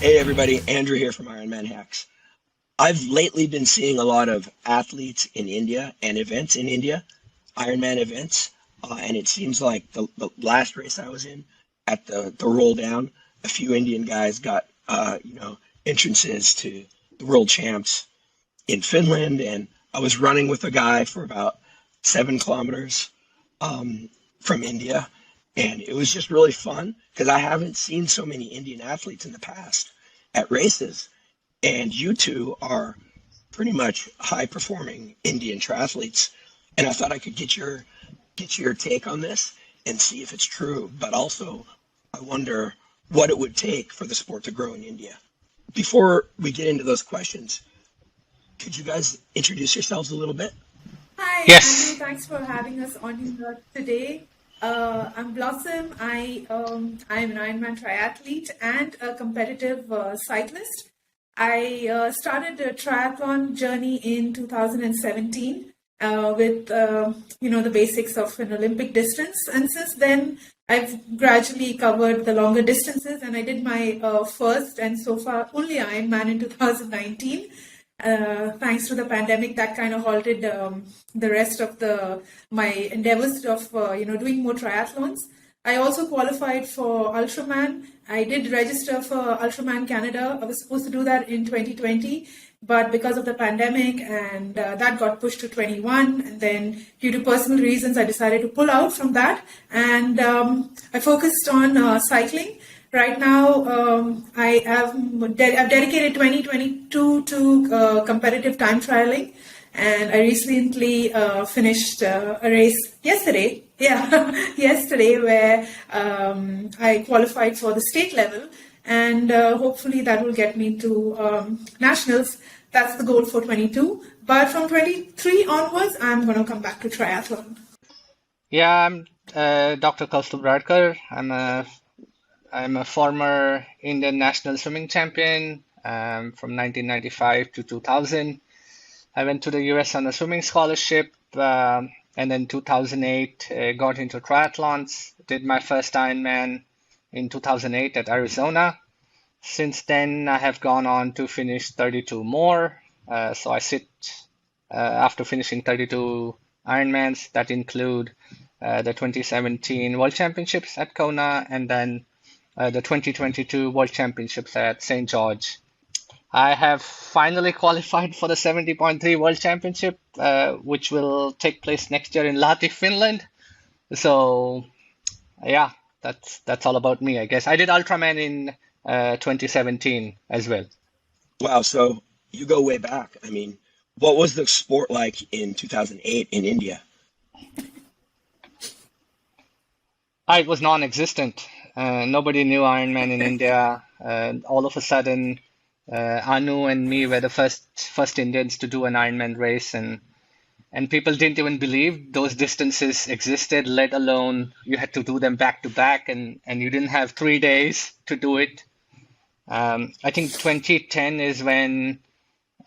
Hey everybody, Andrew here from IronmanHacks. I've lately been seeing a lot of athletes in India and events in India, Ironman events, and it seems like the last race I was in at the roll down, a few Indian guys got entrances to the world champs in Finland, and I was running with a guy for about 7 kilometers from India, and it was just really fun because I haven't seen so many Indian athletes in the past at races, and you two are pretty much high performing Indian triathletes, and I thought I could get your take on this and see if it's true, but also I wonder what it would take for the sport to grow in India. Before we get into those questions, could you guys introduce yourselves a little bit? Hi, Andrew. Yes. Thanks for having us on here today. I'm Blossom. I'm an Ironman triathlete and a competitive cyclist. I started a triathlon journey in 2017 with the basics of an Olympic distance, and since then I've gradually covered the longer distances, and I did my first and so far only Ironman in 2019. Thanks to the pandemic, that kind of halted the rest of the my endeavors of doing more triathlons. I also qualified for Ultraman. I did register for Ultraman Canada. I was supposed to do that in 2020, but because of the pandemic and that got pushed to 21, and then due to personal reasons, I decided to pull out from that, and I focused on cycling. Right now, I've dedicated 2022 to competitive time trialing, and I recently finished a race yesterday. Yeah, yesterday, where I qualified for the state level, and hopefully that will get me to nationals. That's the goal for 22. But from 23 onwards, I'm going to come back to triathlon. Yeah, I'm Dr. Kaustubh Radkar. I'm a former Indian national swimming champion from 1995 to 2000. I went to the US on a swimming scholarship, and then 2008 got into triathlons. Did my first Ironman in 2008 at Arizona. Since then, I have gone on to finish 32 more. So I sit after finishing 32 Ironmans that include the 2017 World Championships at Kona, and then the 2022 World Championships at St. George. I have finally qualified for the 70.3 World Championship, which will take place next year in Lahti, Finland. So, yeah, that's all about me, I guess. I did Ultraman in 2017 as well. Wow, so you go way back. I mean, what was the sport like in 2008 in India? It was non-existent. Nobody knew Ironman in India. All of a sudden, Anu and me were the first Indians to do an Ironman race, and people didn't even believe those distances existed, let alone you had to do them back to back, and you didn't have 3 days to do it. I think 2010 is when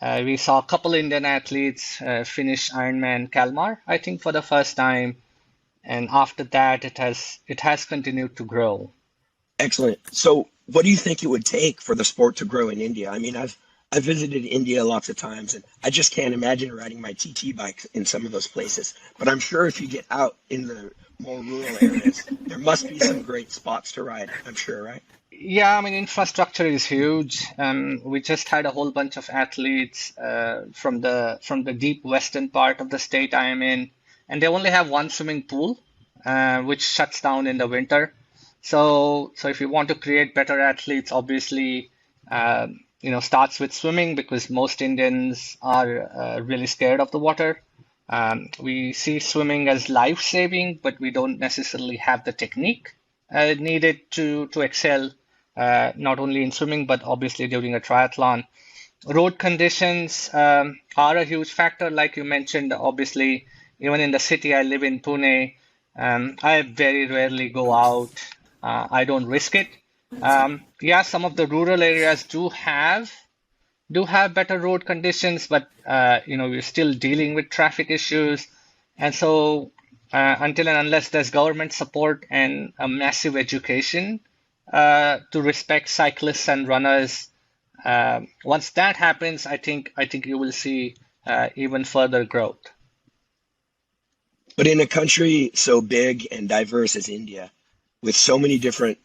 we saw a couple Indian athletes finish Ironman Kalmar, I think for the first time, and after that it has continued to grow. Excellent. So, what do you think it would take for the sport to grow in India? I mean, I've visited India lots of times, and I just can't imagine riding my TT bike in some of those places. But I'm sure if you get out in the more rural areas, there must be some great spots to ride. I'm sure, right? Yeah, I mean, infrastructure is huge. We just had a whole bunch of athletes from the deep western part of the state I am in, and they only have one swimming pool, which shuts down in the winter. So if you want to create better athletes, obviously, starts with swimming, because most Indians are really scared of the water. We see swimming as life-saving, but we don't necessarily have the technique needed to excel, not only in swimming, but obviously during a triathlon. Road conditions are a huge factor, like you mentioned. Obviously, even in the city I live in, Pune, I very rarely go out. I don't risk it. Yeah, some of the rural areas do have better road conditions, but we're still dealing with traffic issues, and so until and unless there's government support and a massive education to respect cyclists and runners. Once that happens, I think you will see even further growth. But in a country so big and diverse as India, with so many different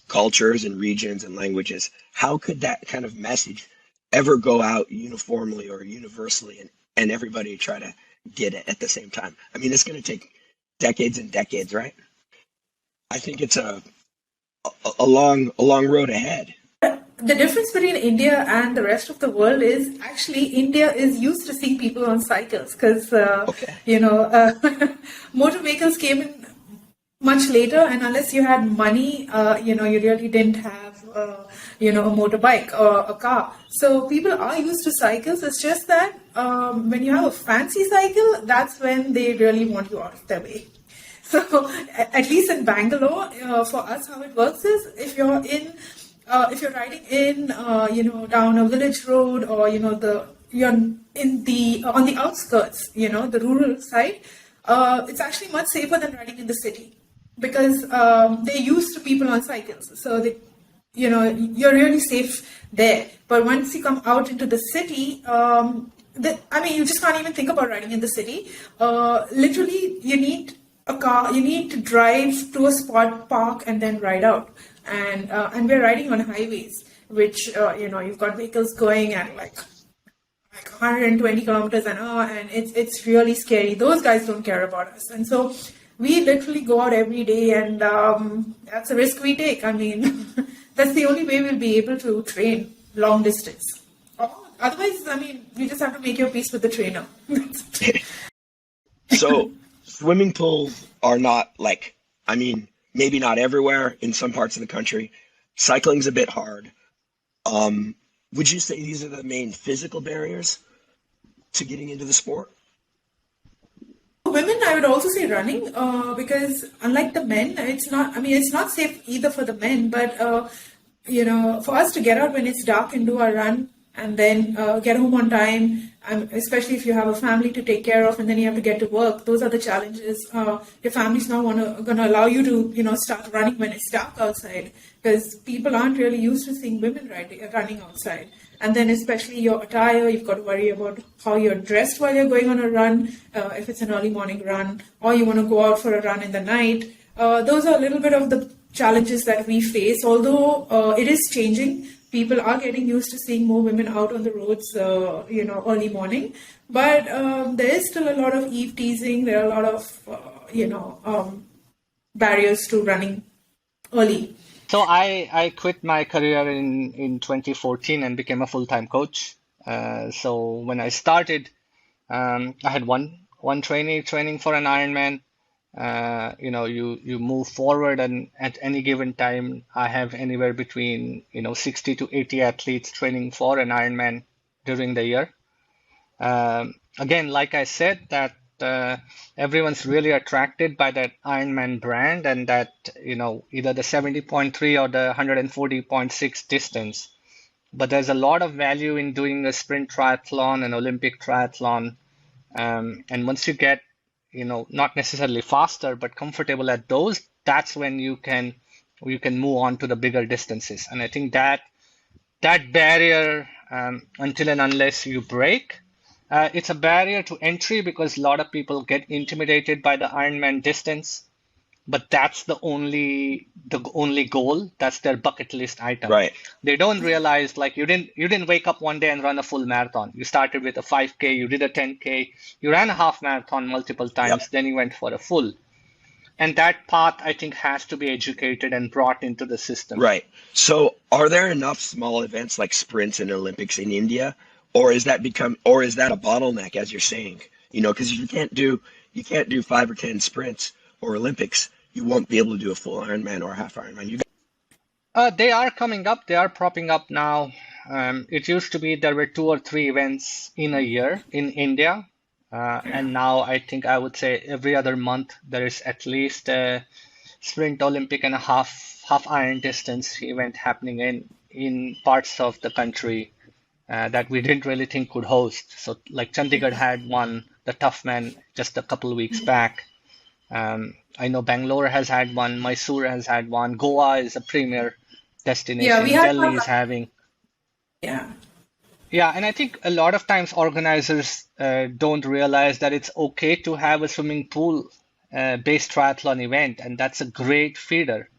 cultures and regions and languages, how could that kind of message ever go out uniformly or universally and everybody try to get it at the same time? I mean, it's going to take decades and decades, right? I think it's a long road ahead. The difference between India and the rest of the world is actually India is used to seeing people on cycles because, Okay. motor vehicles came in much later, and unless you had money, you really didn't have, a motorbike or a car. So people are used to cycles. It's just that when you have a fancy cycle, that's when they really want you out of their way. So at least in Bangalore, for us, how it works is if you're riding in, down a village road, or you're in the on the outskirts, the rural side, it's actually much safer than riding in the city because they're used to people on cycles, so you're really safe there. But once you come out into the city, you just can't even think about riding in the city. Literally, you need a car. You need to drive to a spot, park, and then ride out. And we're riding on highways, which you've got vehicles going at like 120 kilometers an hour, and it's really scary. Those guys don't care about us, and so we literally go out every day, and that's a risk we take. I mean, that's the only way we'll be able to train long distance. Otherwise, you just have to make your peace with the trainer. So swimming pools are not maybe not everywhere in some parts of the country. Cycling's a bit hard. Would you say these are the main physical barriers to getting into the sport? Women, I would also say running, because unlike the men, it's not safe either for the men, but, for us to get out when it's dark and do our run and then get home on time, especially if you have a family to take care of and then you have to get to work, those are the challenges. Your family's not going to allow you to, start running when it's dark outside, because people aren't really used to seeing women running outside. And then especially your attire, you've got to worry about how you're dressed while you're going on a run, if it's an early morning run, or you want to go out for a run in the night. Those are a little bit of the challenges that we face, although it is changing. People are getting used to seeing more women out on the roads, early morning. But there is still a lot of eve teasing. There are a lot of, barriers to running early. So I quit my career in 2014 and became a full-time coach. So when I started, I had one trainee training for an Ironman. You move forward, and at any given time, I have anywhere between 60 to 80 athletes training for an Ironman during the year. Again, like I said, that everyone's really attracted by that Ironman brand, and that either the 70.3 or the 140.6 distance. But there's a lot of value in doing a sprint triathlon, an Olympic triathlon, and once you get not necessarily faster, but comfortable at those, that's when you can move on to the bigger distances. And I think that barrier, until and unless you break, it's a barrier to entry, because a lot of people get intimidated by the Ironman distance, but that's the only goal. That's their bucket list item. Right. They don't realize, like, you didn't wake up one day and run a full marathon. You started with a 5K, you did a 10K, you ran a half marathon multiple times, then you went for a full. And that path, I think, has to be educated and brought into the system. Right. So are there enough small events like sprints and Olympics in India, or is that a bottleneck, as you're saying? Because you can't do 5 or 10 sprints or Olympics, you won't be able to do a full Ironman or a half Ironman. They are coming up. They are propping up now. It used to be there were 2 or 3 events in a year in India. And now I would say every other month there is at least a sprint Olympic and a half iron distance event happening in parts of the country that we didn't really think could host. So like Chandigarh had one, the Tough Man, just a couple of weeks back. I know Bangalore has had one, Mysore has had one, Goa is a premier Yeah, we destination. had Delhi one. is having. Yeah. Yeah, and I think a lot of times organizers don't realize that it's okay to have a swimming pool based triathlon event, and that's a great feeder.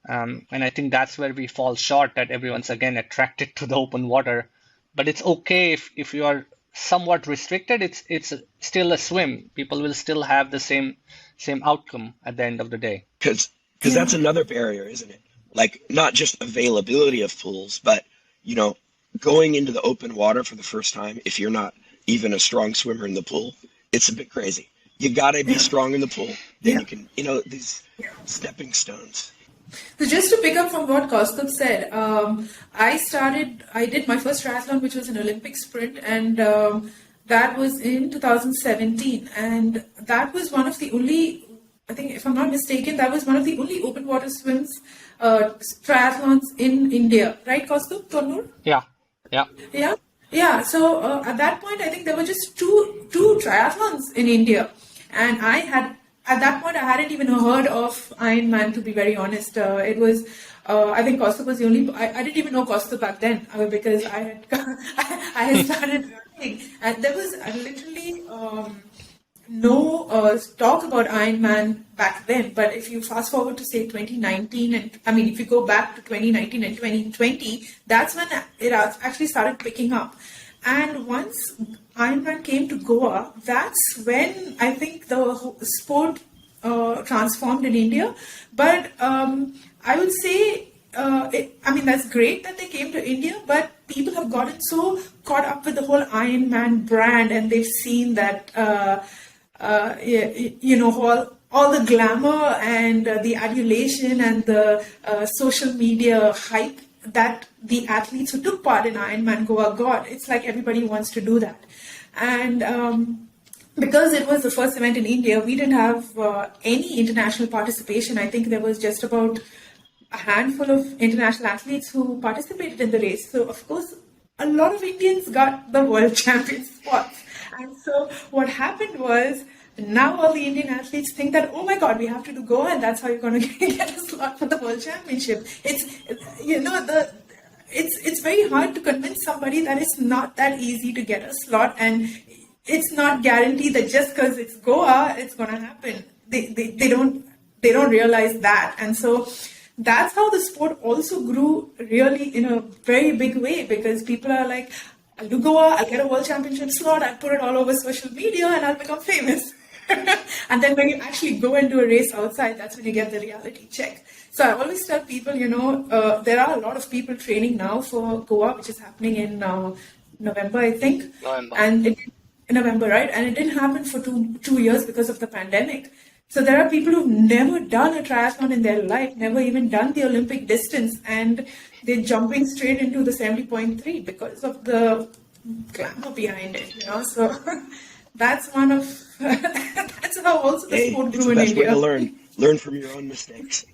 And I think that's where we fall short, that everyone's again attracted to the open water. But it's okay if you are somewhat restricted, it's still a swim. People will still have the same outcome at the end of the day. Because Yeah. that's another barrier, isn't it? Like not just availability of pools, but you know, going into the open water for the first time, if you're not even a strong swimmer in the pool, it's a bit crazy. You gotta be Yeah. strong in the pool, then Yeah. you can, these stepping stones. So just to pick up from what Kaustubh said, I did my first triathlon, which was an Olympic sprint, and that was in 2017. And that was one of the only, I think, if I'm not mistaken, that was one of the only open water swims, triathlons in India, right, Kaustubh? Tonur? Yeah, yeah. Yeah, yeah. So at that point, I think there were just two triathlons in India, and I had at that point I hadn't even heard of Ironman. To be very honest, it was I think Costa was the only. I didn't even know Costa back then because I had I had started running, and there was literally. No talk about Ironman back then, but if you fast forward to say 2019, and I mean, if you go back to 2019 and 2020, that's when it actually started picking up. And once Ironman came to Goa, that's when I think the sport transformed in India. But I would say, I mean, that's great that they came to India, but people have gotten so caught up with the whole Ironman brand, and they've seen that. All the glamour and the adulation and the social media hype that the athletes who took part in Ironman Goa got. It's like everybody wants to do that. And because it was the first event in India, we didn't have any international participation. I think there was just about a handful of international athletes who participated in the race. So, of course, a lot of Indians got the world champion spots. And so what happened was now all the Indian athletes think that, oh my God, we have to do Goa, and that's how you're going to get a slot for the world championship. It's very hard to convince somebody that it's not that easy to get a slot, and it's not guaranteed that just because it's Goa, it's going to happen. They don't realize that, and so that's how the sport also grew really in a very big way, because people are like, I'll do Goa, I'll get a world championship slot, I'll put it all over social media, and I'll become famous. And then when you actually go and do a race outside, that's when you get the reality check. So I always tell people, there are a lot of people training now for Goa, which is happening in November, I think. November. And in November, right? And it didn't happen for two years because of the pandemic. So there are people who've never done a triathlon in their life, never even done the Olympic distance, and they're jumping straight into the 70.3 because of the glamour behind it, So that's one of that's how also the sport It's grew the in best way India. to learn. Learn from your own mistakes.